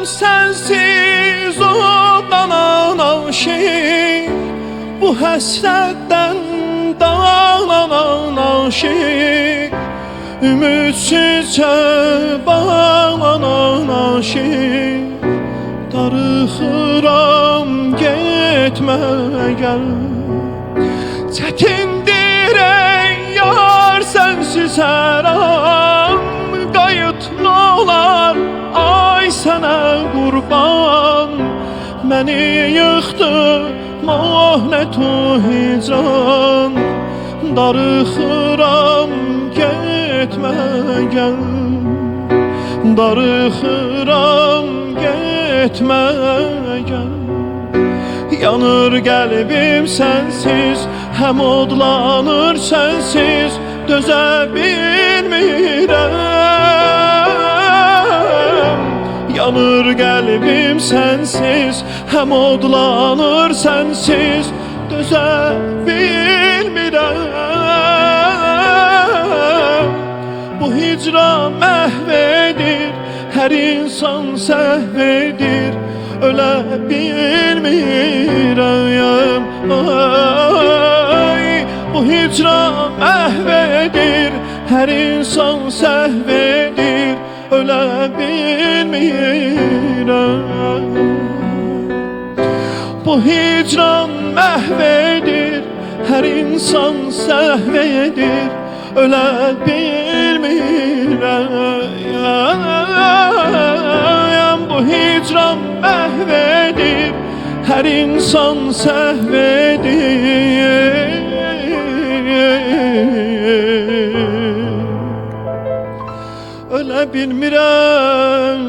sensiz odlanan aşık, bu həsrətdən dağlanan aşık, ümidsizcə bağlanan aşık. Darıxıram getmə gəl, çətindir ey yar sənsiz hər an. Qayıtlı olar ay sənə qurban, məni yıxdı mohnətu hicran. Darıxıram getmə gəl, darıxıram getmə gəl. Yanır qəlbim sənsiz, həm odlanır sənsiz, dözə bilmirəm. Yanır qəlbim sənsiz, həm odlanır sənsiz, dözə bilmirəm. Bu hicran məhv edir, hər insan səhv edir, ölə bilmirəm. Ay, bu hicran məhv edir, hər insan səhv edir, ölə bilmirəm. Bu hicran məhv edir, hər insan səhv edir, ölə bilmirəm. Bu hicran məhv edir, hər insan səhv edir, ölə bilmirəm.